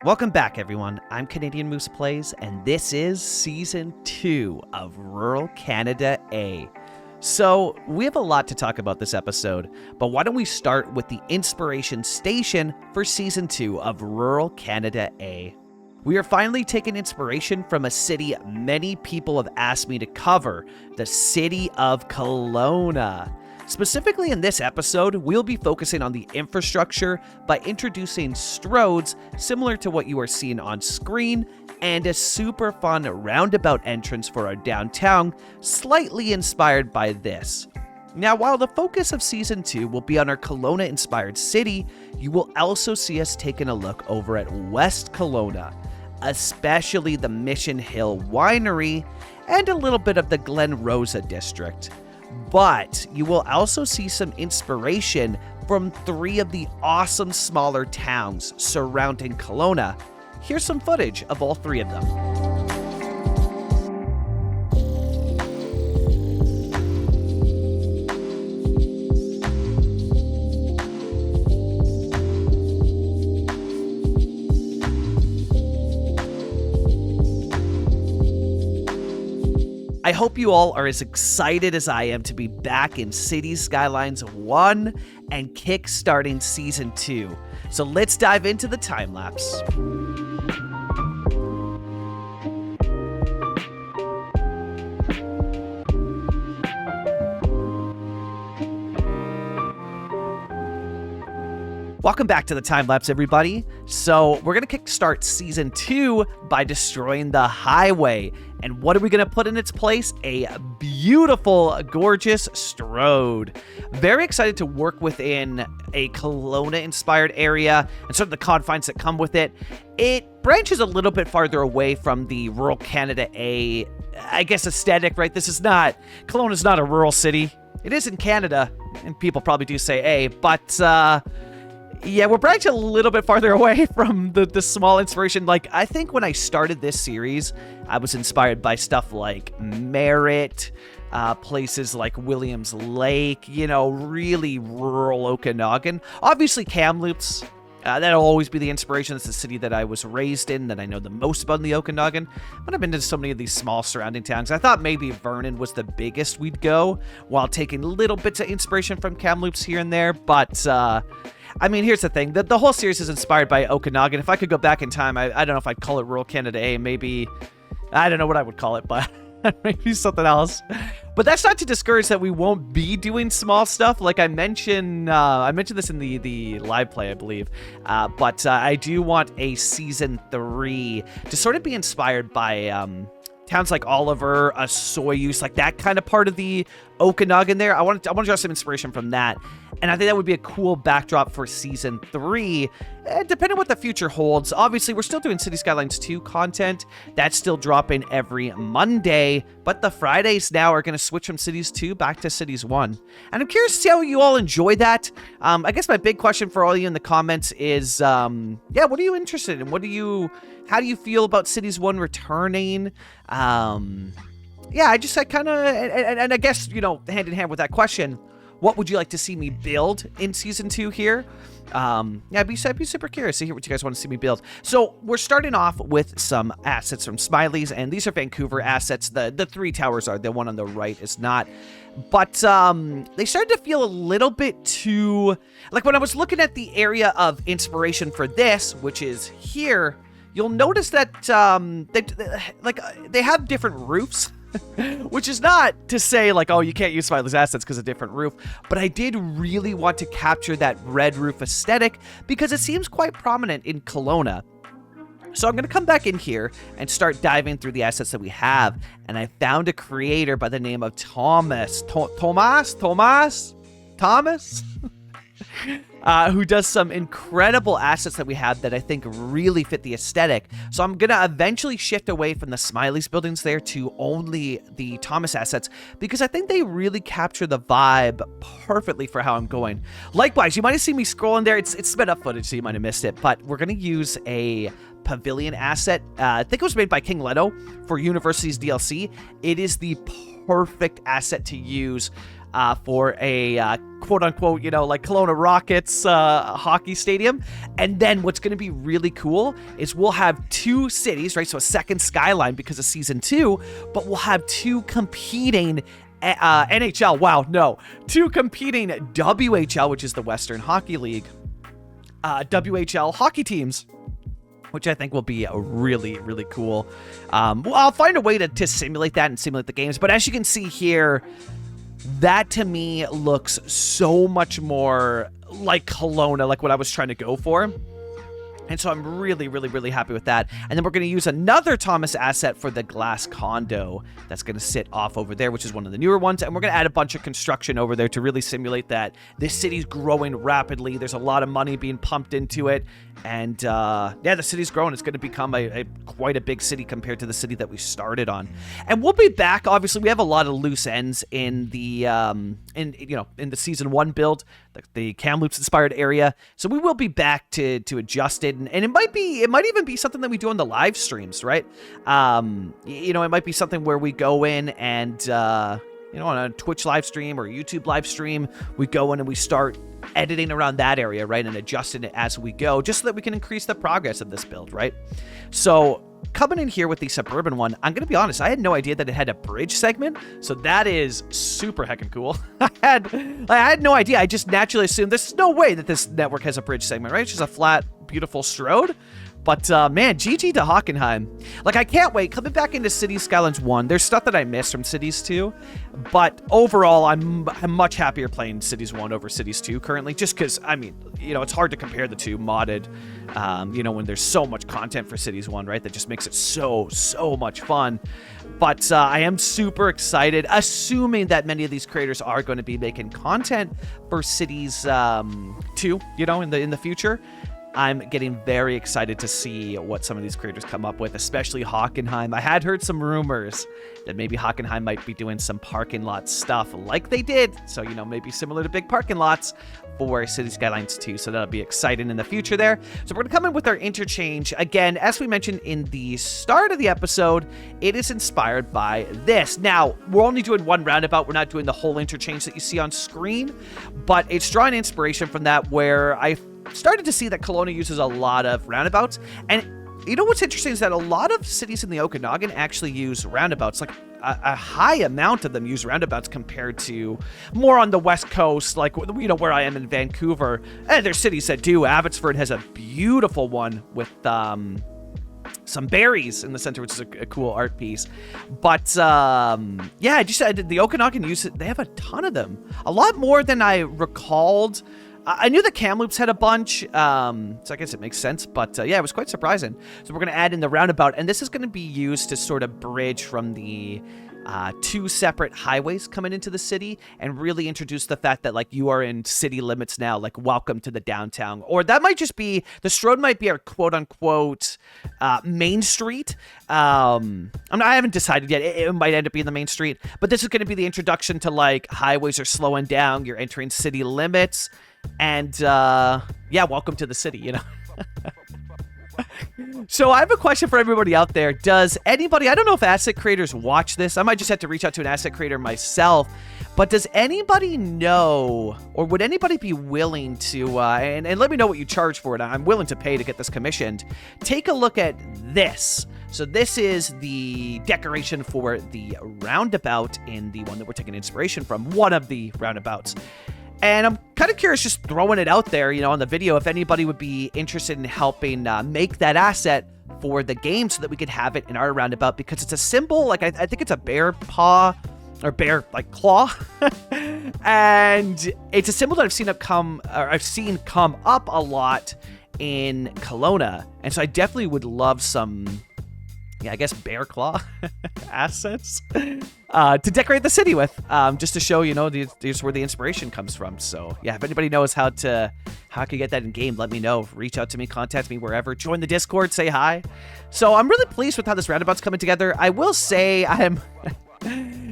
Welcome back, everyone. I'm Canadian Moose Plays, and this is Season 2 of Rural Canada A. So, we have a lot to talk about this episode, but why don't we start with the inspiration station for Season 2 of Rural Canada A. We are finally taking inspiration from a city many people have asked me to cover, the city of Kelowna. Specifically in this episode, we'll be focusing on the infrastructure by introducing Stroads similar to what you are seeing on screen, and a super fun roundabout entrance for our downtown, slightly inspired by this. Now, while the focus of Season 2 will be on our Kelowna-inspired city, you will also see us taking a look over at West Kelowna, especially the Mission Hill Winery, and a little bit of the Glen Rosa district. But you will also see some inspiration from 3 of the awesome smaller towns surrounding Kelowna. Here's some footage of all 3 of them. I hope you all are as excited as I am to be back in Cities Skylines 1 and kick-starting Season 2. So let's dive into the time-lapse. Welcome back to the time-lapse, everybody. So we're going to kickstart Season 2 by destroying the highway. And what are we going to put in its place? A beautiful, gorgeous Stroad. Very excited to work within a Kelowna-inspired area and sort of the confines that come with it. It branches a little bit farther away from the rural Canada A, I guess, aesthetic, right? Kelowna's not a rural city. It is in Canada, and people probably do say A, but, yeah, we're branching a little bit farther away from the small inspiration. Like, I think when I started this series, I was inspired by stuff like Merritt, places like Williams Lake, really rural Okanagan. Obviously, Kamloops, that'll always be the inspiration. It's the city that I was raised in, that I know the most about in the Okanagan. But I've been to so many of these small surrounding towns. I thought maybe Vernon was the biggest we'd go, while taking little bits of inspiration from Kamloops here and there. But, I mean, here's the thing. The whole series is inspired by Okanagan. If I could go back in time, I don't know if I'd call it Rural Canada A. Maybe, I don't know what I would call it, but maybe something else. But that's not to discourage that we won't be doing small stuff. Like I mentioned this in the live play, I believe. But I do want a Season 3 to sort of be inspired by towns like Oliver, Soyuz, like that kind of part of the Okanagan there. I want to draw some inspiration from that. And I think that would be a cool backdrop for Season 3, depending on what the future holds. Obviously, we're still doing City Skylines 2 content. That's still dropping every Monday, but the Fridays now are going to switch from Cities 2 back to Cities 1. And I'm curious to see how you all enjoy that. I guess my big question for all of you in the comments is, what are you interested in? How do you feel about Cities 1 returning? And I guess, hand in hand with that question, what would you like to see me build in Season 2 here? I'd be super curious to hear what you guys want to see me build. So we're starting off with some assets from Smiley's, and these are Vancouver assets. The 3 towers are. The one on the right is not. But they started to feel a little bit too... Like when I was looking at the area of inspiration for this, which is here, you'll notice that they have different roofs. Which is not to say like, oh, you can't use Smiley's assets because of different roof, but I did really want to capture that red roof aesthetic because it seems quite prominent in Kelowna. So I'm going to come back in here and start diving through the assets that we have, and I found a creator by the name of Thomas, who does some incredible assets that we have that I think really fit the aesthetic. So I'm going to eventually shift away from the Smiley's buildings there to only the Thomas assets because I think they really capture the vibe perfectly for how I'm going. Likewise, you might have seen me scrolling there. It's sped up footage, so you might have missed it, but we're going to use a pavilion asset. I think it was made by King Leto for University's DLC. It is the perfect asset to use for a quote-unquote, like Kelowna Rockets hockey stadium. And then what's going to be really cool is we'll have 2 cities, right? So a second Skyline because of Season 2, but we'll have 2 competing NHL. Wow, no. 2 competing WHL, which is the Western Hockey League, WHL hockey teams, which I think will be really, really cool. Well, I'll find a way to simulate that and simulate the games. But as you can see here, that to me looks so much more like Kelowna, like what I was trying to go for. And so I'm really, really, really happy with that. And then we're going to use another Thomas asset for the glass condo that's going to sit off over there, which is one of the newer ones. And we're going to add a bunch of construction over there to really simulate that this city's growing rapidly. There's a lot of money being pumped into it. And yeah, the city's growing. It's going to become quite a big city compared to the city that we started on. And we'll be back. Obviously, we have a lot of loose ends in the in the Season 1 build, the Kamloops inspired area. So we will be back to adjust it. And it might even be something that we do on the live streams, right? It might be something where we go in and on a Twitch live stream or YouTube live stream, we go in and we start editing around that area, right? And adjusting it as we go, just so that we can increase the progress of this build, right? So coming in here with the suburban one, I'm going to be honest, I had no idea that it had a bridge segment. So that is super heckin' cool. I had no idea. I just naturally assumed there's no way that this network has a bridge segment, right? It's just a flat, beautiful Stroad. But, man, GG to Hockenheim. Like, I can't wait. Coming back into Cities Skylines 1, there's stuff that I missed from Cities 2. But overall, I'm much happier playing Cities 1 over Cities 2 currently. Just because, it's hard to compare the two modded, when there's so much content for Cities 1, right? That just makes it so much fun. But I am super excited, assuming that many of these creators are going to be making content for Cities 2, in the future. I'm getting very excited to see what some of these creators come up with, especially Hockenheim. I had heard some rumors that maybe Hockenheim might be doing some parking lot stuff like they did. So, maybe similar to big parking lots for City Skylines 2. So that'll be exciting in the future there. So we're going to come in with our interchange. Again, as we mentioned in the start of the episode, it is inspired by this. Now, we're only doing one roundabout. We're not doing the whole interchange that you see on screen, but it's drawing inspiration from that, where I started to see that Kelowna uses a lot of roundabouts. And what's interesting is that a lot of cities in the Okanagan actually use roundabouts. Like a high amount of them use roundabouts compared to more on the West Coast, like where I am in Vancouver. And there's cities that do. Abbotsford has a beautiful one with some berries in the center, which is a cool art piece. But yeah, the Okanagan use it. They have a ton of them, a lot more than I recalled. I knew the Kamloops had a bunch, so I guess it makes sense, but yeah, it was quite surprising. So we're going to add in the roundabout, and this is going to be used to sort of bridge from the 2 separate highways coming into the city, and really introduce the fact that, like, you are in city limits now, like, welcome to the downtown. Or that might just be, the Stroad might be our quote-unquote main street. I haven't decided yet. It might end up being the main street, but this is going to be the introduction to, like, highways are slowing down, you're entering city limits. And, yeah, welcome to the city, So I have a question for everybody out there. Does anybody, I don't know if asset creators watch this. I might just have to reach out to an asset creator myself. But does anybody know, or would anybody be willing to, and let me know what you charge for it. I'm willing to pay to get this commissioned. Take a look at this. So this is the decoration for the roundabout in the one that we're taking inspiration from, one of the roundabouts. And I'm kind of curious, just throwing it out there, on the video, if anybody would be interested in helping make that asset for the game so that we could have it in our roundabout, because it's a symbol, like I think it's a bear paw or bear like claw. And it's a symbol that I've seen come up a lot in Kelowna. And so I definitely would love some, I guess, bear claw assets to decorate the city with, just to show, where the inspiration comes from. So yeah, if anybody knows how I can get that in game, let me know. Reach out to me, contact me wherever, join the Discord, say hi. So I'm really pleased with how this roundabout's coming together. I will say I'm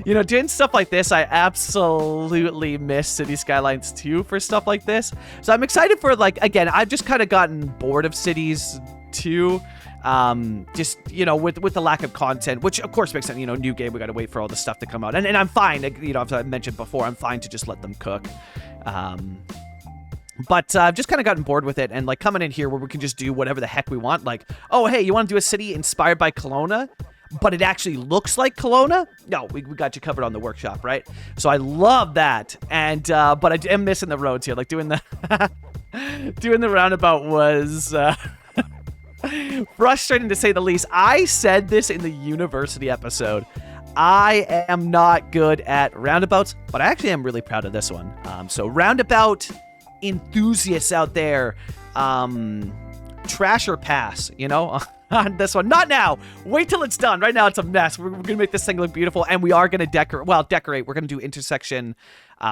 doing stuff like this, I absolutely miss City Skylines 2 for stuff like this. So I'm excited for, like, again, I've just kind of gotten bored of Cities 2. Just, with the lack of content, which of course makes sense, new game, we got to wait for all the stuff to come out. And I'm fine, as I mentioned before, I'm fine to just let them cook. But I've just kind of gotten bored with it, and like coming in here where we can just do whatever the heck we want. Like, oh, hey, you want to do a city inspired by Kelowna, but it actually looks like Kelowna? No, we got you covered on the workshop, right? So I love that. And but I am missing the roads here. Like doing the doing the roundabout was frustrating to say the least. I said this in the university episode. I am not good at roundabouts, but I actually am really proud of this one. So roundabout enthusiasts out there, trash or pass, on this one. Not now. Wait till it's done. Right now it's a mess. We're going to make this thing look beautiful, and we are going to decorate. We're going to do intersection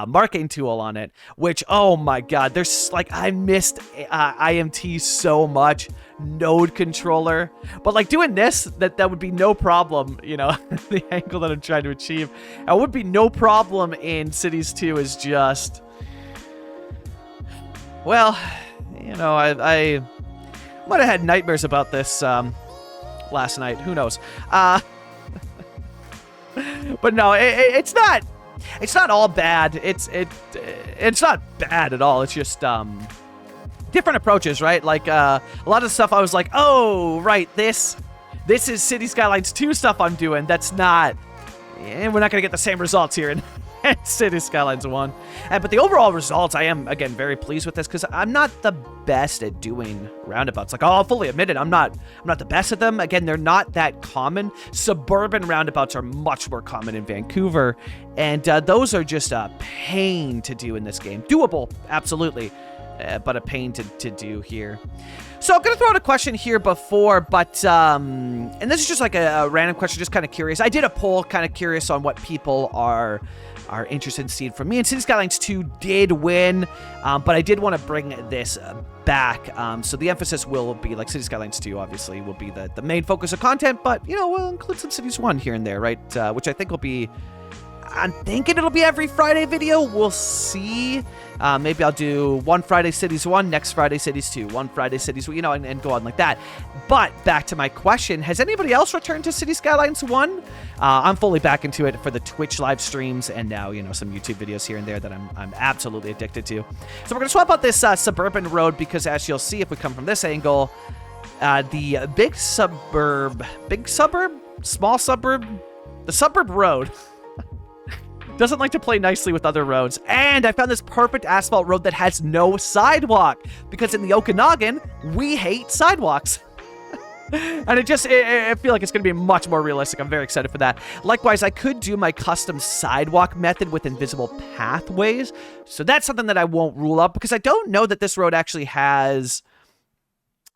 marking tool on it, which, oh my god, there's like, I missed IMT so much. Node controller, but like doing this, that would be no problem, the angle that I'm trying to achieve. It would be no problem in Cities 2 is just, well, I might have had nightmares about this last night. Who knows? But no, it's not all bad. It's not bad at all. It's just different approaches, right? Like a lot of stuff I was like, oh, right, this is City Skylines 2 stuff I'm doing. That's not, we're not gonna get the same results here in City Skylines 1. But the overall results, I am, again, very pleased with this, because I'm not the best at doing roundabouts. Like, I'll fully admit it, I'm not the best at them. Again, they're not that common. Suburban roundabouts are much more common in Vancouver, and those are just a pain to do in this game. Doable, absolutely, but a pain to do here. So I'm going to throw out a question here before, but, and this is just like a random question, just kind of curious. I did a poll, kind of curious on what people are interested in seeing from me, and City Skylines 2 did win, but I did want to bring this back. So the emphasis will be, like, City Skylines 2 obviously will be the main focus of content, but, we'll include some Cities 1 here and there, right? Which I think will be, I'm thinking it'll be every Friday video. We'll see. Maybe I'll do one Friday Cities 1, next Friday Cities 2, one Friday Cities, and go on like that. But back to my question, has anybody else returned to City Skylines 1? I'm fully back into it for the Twitch live streams, and now, some YouTube videos here and there that I'm absolutely addicted to. So we're going to swap out this suburban road, because as you'll see, if we come from this angle, the the suburb road doesn't like to play nicely with other roads. And I found this perfect asphalt road that has no sidewalk, because in the Okanagan, we hate sidewalks. And I feel like it's going to be much more realistic. I'm very excited for that. Likewise, I could do my custom sidewalk method with invisible pathways. So that's something that I won't rule out, because I don't know that this road actually has...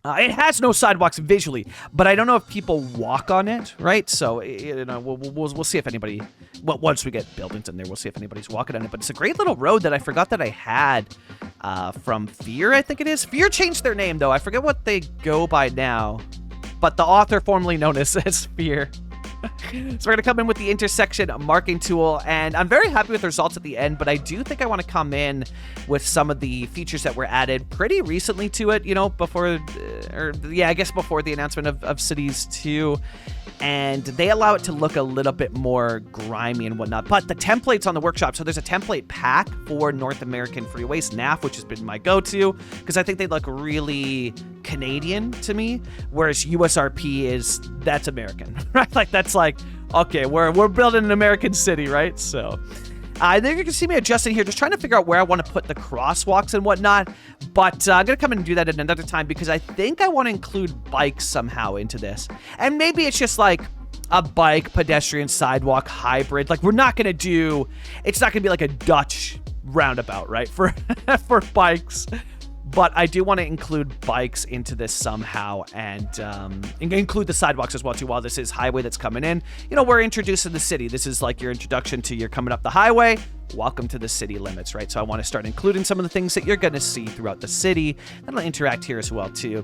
it has no sidewalks visually, but I don't know if people walk on it, right? So, we'll see if anybody... Well, once we get buildings in there, we'll see if anybody's walking on it. But it's a great little road that I forgot that I had from Fear, I think it is. Fear changed their name, though. I forget what they go by now. But the author formerly known as Fear. So we're going to come in with the intersection marking tool, and I'm very happy with the results at the end, but I do think I want to come in with some of the features that were added pretty recently to it, before the announcement of Cities 2, and they allow it to look a little bit more grimy and whatnot. But the templates on the workshop, so there's a template pack for North American Freeways, NAF, which has been my go-to, because I think they look really Canadian to me, whereas USRP that's American, right? Like, that's like, okay, we're building an American city, right? So I think you can see me adjusting here, just trying to figure out where I want to put the crosswalks and whatnot. But I'm going to come in and do that at another time, because I think I want to include bikes somehow into this. And maybe it's just like a bike, pedestrian, sidewalk hybrid. Like, it's not going to be like a Dutch roundabout, right? For bikes. But I do want to include bikes into this somehow, and include the sidewalks as well, too, while this is highway that's coming in. We're introducing the city. This is like your introduction to you're coming up the highway. Welcome to the city limits, right? So I want to start including some of the things that you're going to see throughout the city. That'll interact here as well, too.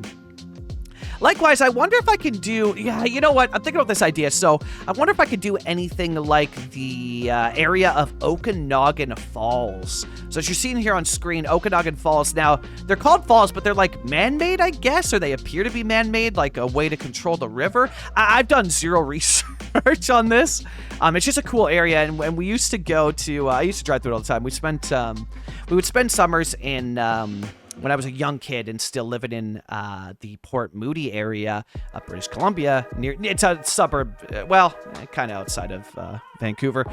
Likewise, I wonder if I can do, yeah, you know what? I'm thinking about this idea. So I wonder if I could do anything like the area of Okanagan Falls. So as you're seeing here on screen, Okanagan Falls. Now, they're called falls, but they're like man-made, I guess, or they appear to be man-made, like a way to control the river. I've done zero research on this. It's just a cool area, and we used to go to, I used to drive through it all the time. We would spend summers in, when I was a young kid and still living in the Port Moody area of British Columbia, it's a suburb, well, kind of outside of Vancouver.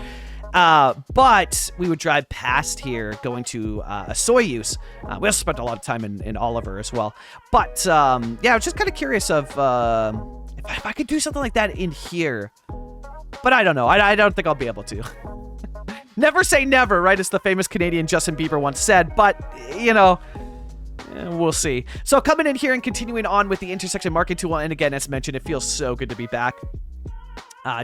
But we would drive past here going to a Soyuz. We also spent a lot of time in Oliver as well. But yeah, I was just kind of curious of if I could do something like that in here. But I don't know. I don't think I'll be able to. Never say never, right? As the famous Canadian Justin Bieber once said. But, you know, we'll see. So coming in here and continuing on with the intersection marking tool. And again, as mentioned, it feels so good to be back.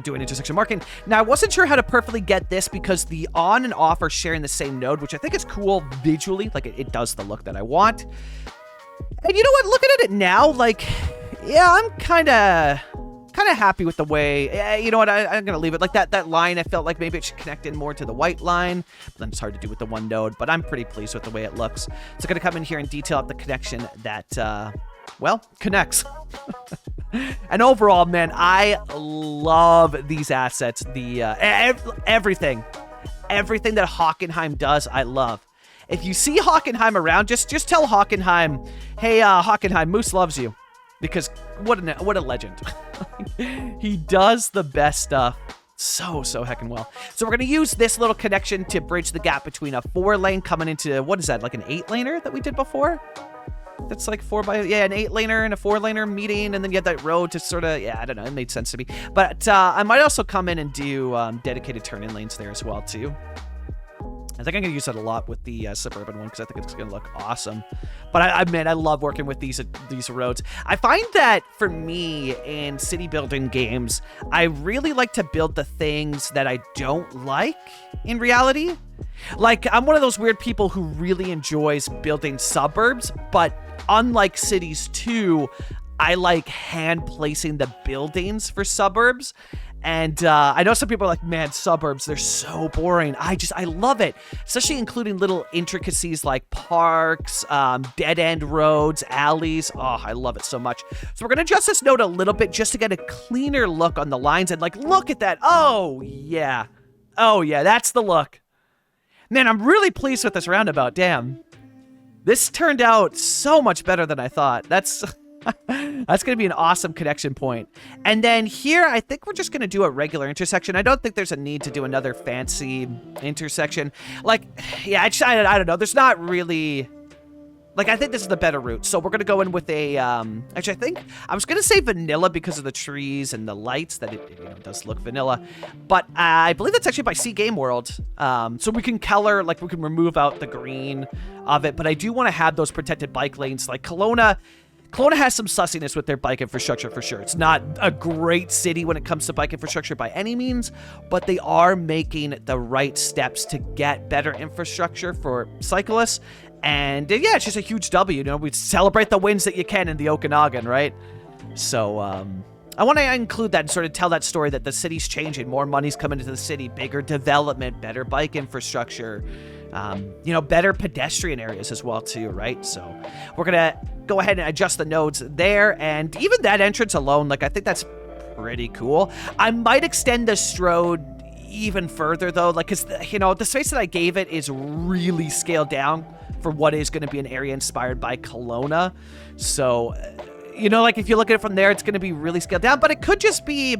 Doing intersection marking. Now, I wasn't sure how to perfectly get this because the on and off are sharing the same node, which I think is cool visually. Like, it does the look that I want. And you know what? Looking at it now, like, yeah, I'm kind of happy with the way, you know what, I'm going to leave it like that line. I felt like maybe it should connect in more to the white line, but then it's hard to do with the one node, but I'm pretty pleased with the way it looks. So I'm going to come in here and detail out the connection that, well, connects. And overall, man, I love these assets. The everything that Hockenheim does, I love. If you see Hockenheim around, just tell Hockenheim, hey, Hockenheim, Moose loves you. Because what a legend. He does the best stuff so heckin' well. So we're going to use this little connection to bridge the gap between a 4-lane coming into, what is that, like an 8-laner that we did before? That's like an 8-laner and a 4-laner meeting, and then you have that road to sort of, yeah, I don't know, it made sense to me. But I might also come in and do dedicated turn-in lanes there as well, too. I think I'm going to use that a lot with the suburban one because I think it's going to look awesome. But I love working with these roads. I find that for me in city building games, I really like to build the things that I don't like in reality. Like, I'm one of those weird people who really enjoys building suburbs, but unlike cities too, I like hand placing the buildings for suburbs. And I know some people are like, man, suburbs, they're so boring. I love it, especially including little intricacies like parks, dead-end roads, alleys. Oh, I love it so much. So we're going to adjust this node a little bit just to get a cleaner look on the lines. And like, look at that. Oh, yeah. Oh, yeah, that's the look. Man, I'm really pleased with this roundabout. Damn. This turned out so much better than I thought. That's going to be an awesome connection point. And then here, I think we're just going to do a regular intersection. I don't think there's a need to do another fancy intersection. Like, yeah, I don't know. There's not really... Like, I think this is the better route. So we're going to go in with a... actually, I think... I was going to say vanilla because of the trees and the lights, that it does look vanilla. But I believe that's actually by Sea Game World. So we can color, like, we can remove out the green of it. But I do want to have those protected bike lanes. Like, Kelowna has some sussiness with their bike infrastructure for sure. It's not a great city when it comes to bike infrastructure by any means, but they are making the right steps to get better infrastructure for cyclists. And yeah, it's just a huge W. You know, we celebrate the wins that you can in the Okanagan, right? So I want to include that and sort of tell that story that the city's changing. More money's coming into the city, bigger development, better bike infrastructure, better pedestrian areas as well too, right? So we're going to go ahead and adjust the nodes there. And even that entrance alone, like, I think that's pretty cool. I might extend the Stroad even further though, like, because, the space that I gave it is really scaled down for what is going to be an area inspired by Kelowna. So, like, if you look at it from there, it's going to be really scaled down, but it could just be,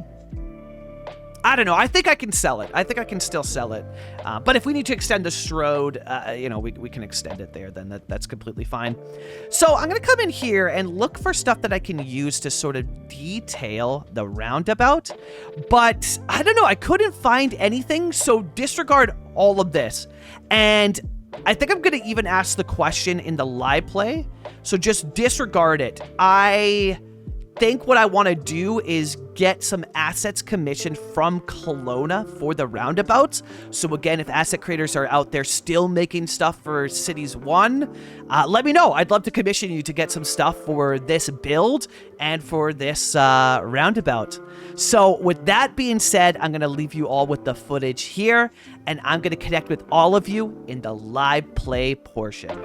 I don't know. I think I can sell it. I think I can still sell it. But if we need to extend the Stroad, we can extend it there. Then that's completely fine. So I'm going to come in here and look for stuff that I can use to sort of detail the roundabout. But I don't know. I couldn't find anything. So disregard all of this. And I think I'm going to even ask the question in the live play. So just disregard it. I think what I want to do is get some assets commissioned from Kelowna for the roundabouts. So again, if asset creators are out there still making stuff for Cities 1, let me know. I'd love to commission you to get some stuff for this build and for this roundabout. So with that being said, I'm going to leave you all with the footage here, and I'm going to connect with all of you in the live play portion.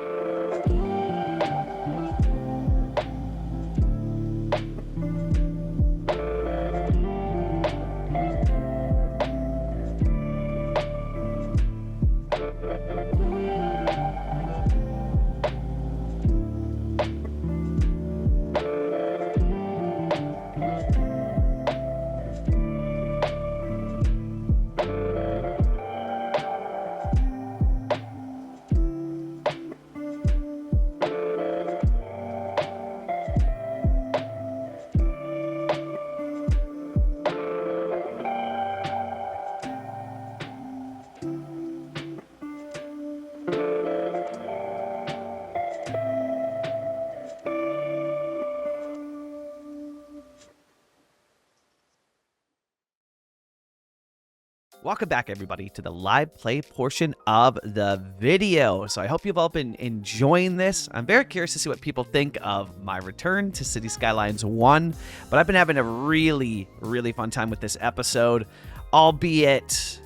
Welcome back, everybody, to the live play portion of the video. So I hope you've all been enjoying this. I'm very curious to see what people think of my return to City Skylines 1, but I've been having a really, really fun time with this episode, albeit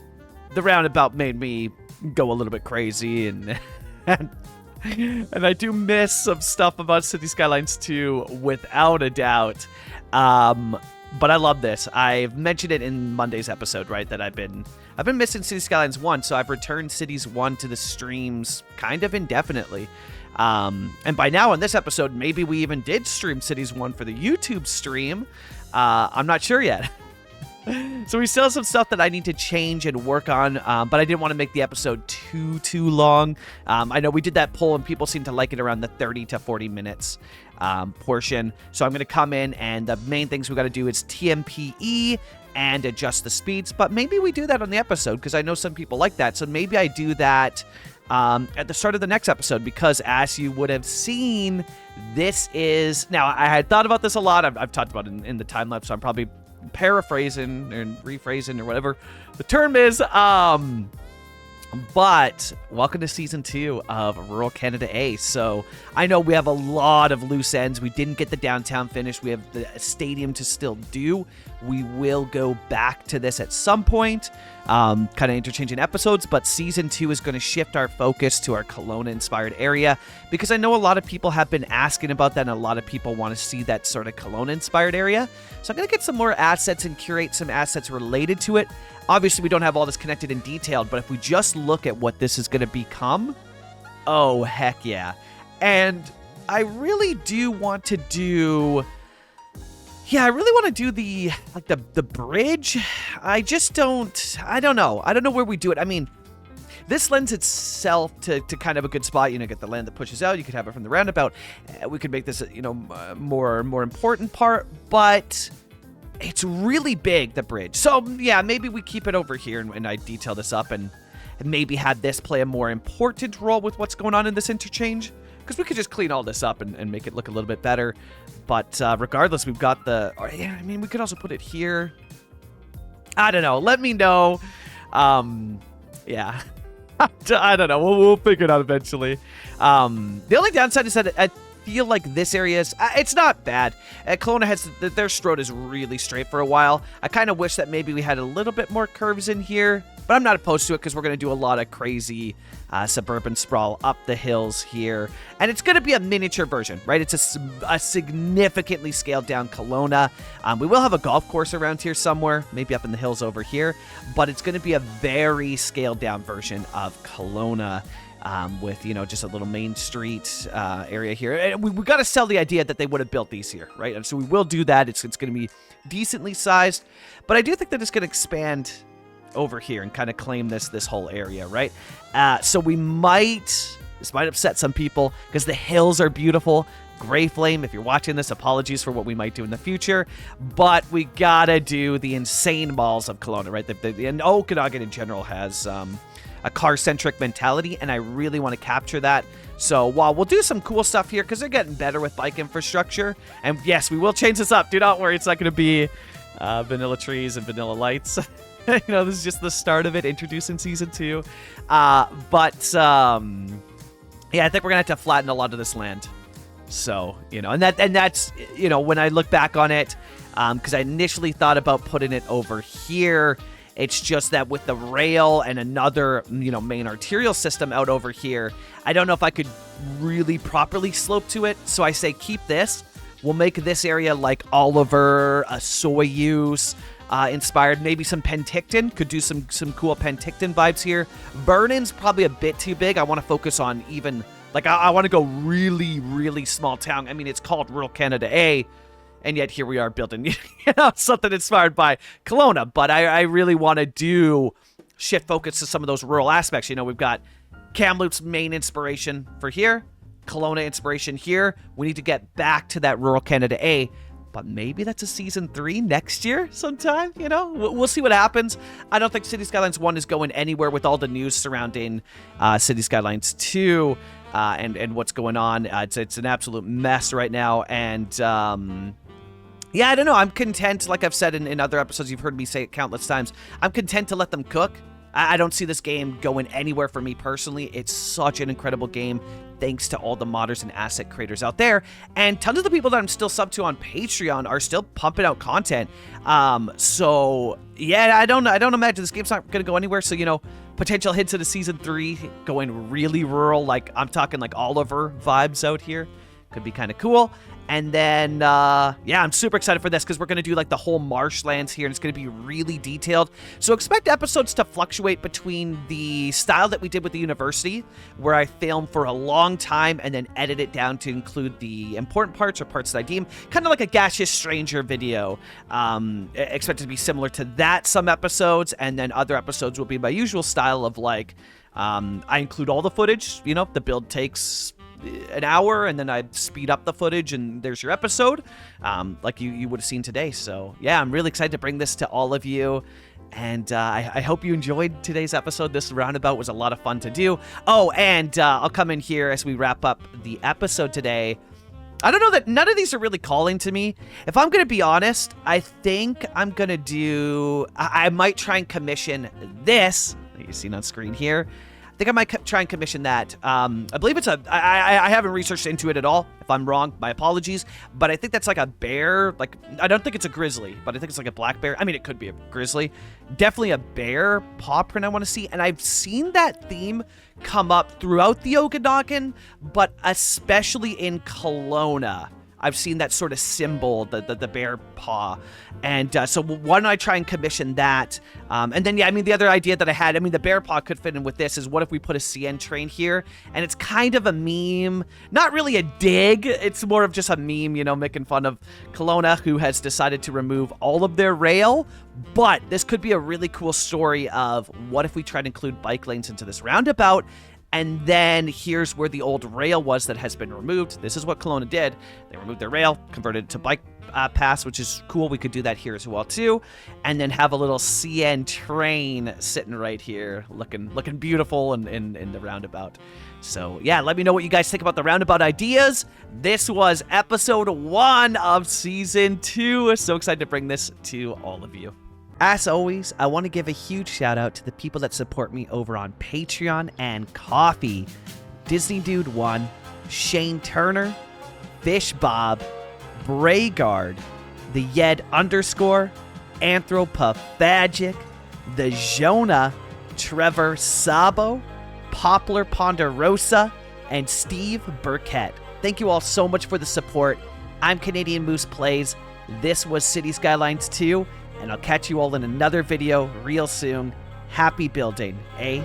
the roundabout made me go a little bit crazy, and I do miss some stuff about City Skylines 2 without a doubt. But I love this. I've mentioned it in Monday's episode, right? That I've been missing City Skylines 1, so I've returned Cities 1 to the streams kind of indefinitely. And by now in this episode, maybe we even did stream Cities 1 for the YouTube stream. I'm not sure yet. So we still have some stuff that I need to change and work on, but I didn't want to make the episode too long. I know we did that poll and people seem to like it around the 30 to 40 minutes portion. So I'm going to come in, and the main things we got to do is TMPE and adjust the speeds, but maybe we do that on the episode because I know some people like that. So maybe I do that at the start of the next episode, because as you would have seen, this is... Now, I had thought about this a lot. I've talked about it in the time lapse, so I'm probably paraphrasing and rephrasing or whatever the term is. But welcome to Season 2 of Rural Canada A. So I know we have a lot of loose ends. We didn't get the downtown finished. We have the stadium to still do. We will go back to this at some point, kind of interchanging episodes, but Season 2 is going to shift our focus to our Kelowna-inspired area, because I know a lot of people have been asking about that, and a lot of people want to see that sort of Kelowna-inspired area. So I'm going to get some more assets and curate some assets related to it. Obviously, we don't have all this connected and detailed, but if we just look at what this is going to become, oh, heck yeah. And I really do want to do... Yeah, I really want to do the bridge. I don't know. I don't know where we do it. I mean, this lends itself to kind of a good spot. You know, get the land that pushes out. You could have it from the roundabout. We could make this, more important part, but it's really big, the bridge. So yeah, maybe we keep it over here and I detail this up and maybe have this play a more important role with what's going on in this interchange. Because we could just clean all this up and make it look a little bit better. But regardless, we've got the... yeah, I mean, we could also put it here. I don't know. Let me know. Yeah. I don't know. We'll figure it out eventually. The only downside is that I feel like this area is... it's not bad. Kelowna has... Their Stroad is really straight for a while. I kind of wish that maybe we had a little bit more curves in here. But I'm not opposed to it because we're going to do a lot of crazy suburban sprawl up the hills here. And it's going to be a miniature version, right? It's a significantly scaled down Kelowna. We will have a golf course around here somewhere, maybe up in the hills over here. But it's going to be a very scaled down version of Kelowna. With, just a little main street area here. And we got to sell the idea that they would have built these here, right? And so we will do that. It's going to be decently sized. But I do think that it's going to expand over here and kind of claim this whole area, right? So this might upset some people because the hills are beautiful. Gray Flame. If you're watching this, apologies for what we might do in the future, but we gotta do the insane malls of Kelowna, right? And Okanagan in general has a car-centric mentality, and I really want to capture that. So while we'll do some cool stuff here, because they're getting better with bike infrastructure, and yes, we will change this up. Do not worry, it's not going to be vanilla trees and vanilla lights. You know, this is just the start of it, introducing Season 2. Yeah, I think we're going to have to flatten a lot of this land. So, you know, and that's, you know, when I look back on it, because I initially thought about putting it over here. It's just that with the rail and another, you know, main arterial system out over here, I don't know if I could really properly slope to it. So I say keep this. We'll make this area like Oliver, a Soyuz inspired, maybe some Penticton. Could do some cool Penticton vibes here. Vernon's probably a bit too big. I want to focus on even, like, I want to go really, really small town. I mean, it's called Rural Canada A, and yet here we are building, you know, something inspired by Kelowna. But I really want to shift focus to some of those rural aspects. You know, we've got Kamloops main inspiration for here, Kelowna inspiration here. We need to get back to that Rural Canada A. But maybe that's a Season 3 next year sometime, you know? We'll see what happens. I don't think City Skylines 1 is going anywhere with all the news surrounding City Skylines 2 and what's going on. It's an absolute mess right now. And, yeah, I don't know. I'm content, like I've said in other episodes, you've heard me say it countless times. I'm content to let them cook. I don't see this game going anywhere for me personally. It's such an incredible game, thanks to all the modders and asset creators out there. And tons of the people that I'm still subbed to on Patreon are still pumping out content. So, yeah, I don't imagine this game's not going to go anywhere. So, you know, potential hints into Season 3 going really rural, like I'm talking like Oliver vibes out here. Could be kind of cool. And then, yeah, I'm super excited for this because we're going to do like the whole marshlands here, and it's going to be really detailed. So expect episodes to fluctuate between the style that we did with the university, where I filmed for a long time and then edit it down to include the important parts or parts that I deem, kind of like a Gaseous Stranger video. Expect it to be similar to that some episodes, and then other episodes will be my usual style of like, I include all the footage, you know, the build takes an hour, and then I'd speed up the footage, and there's your episode, like you would have seen today. So yeah, I'm really excited to bring this to all of you, and I hope you enjoyed today's episode. This roundabout was a lot of fun to do. Oh, and I'll come in here as we wrap up the episode today. I don't know that none of these are really calling to me. If I'm going to be honest, I think I'm going to do, I might try and commission this that you've seen on screen here. I think I might try and commission that. I believe it's I haven't researched into it at all. If I'm wrong, my apologies. But I think that's like a bear. Like, I don't think it's a grizzly, but I think it's like a black bear. I mean, it could be a grizzly. Definitely a bear paw print I want to see. And I've seen that theme come up throughout the Okanagan, but especially in Kelowna. I've seen that sort of symbol, the bear paw. And so why don't I try and commission that? And then, yeah, I mean, the other idea that I had, I mean, the bear paw could fit in with this is what if we put a CN train here? And it's kind of a meme, not really a dig. It's more of just a meme, you know, making fun of Kelowna, who has decided to remove all of their rail. But this could be a really cool story of what if we try to include bike lanes into this roundabout. And then here's where the old rail was that has been removed. This is what Kelowna did. They removed their rail, converted it to bike pass, which is cool. We could do that here as well too. And then have a little CN train sitting right here, looking beautiful in the roundabout. So yeah, let me know what you guys think about the roundabout ideas. This was episode 1 of season 2. So excited to bring this to all of you. As always, I want to give a huge shout out to the people that support me over on Patreon and Ko-fi. Disney Dude 1, Shane Turner, Fish Bob, Braygard, the Yed _ Anthropophagic, the Jonah, Trevor Sabo, Poplar Ponderosa, and Steve Burkett. Thank you all so much for the support. I'm Canadian Moose Plays. This was City Skylines 2. And I'll catch you all in another video real soon. Happy building, eh?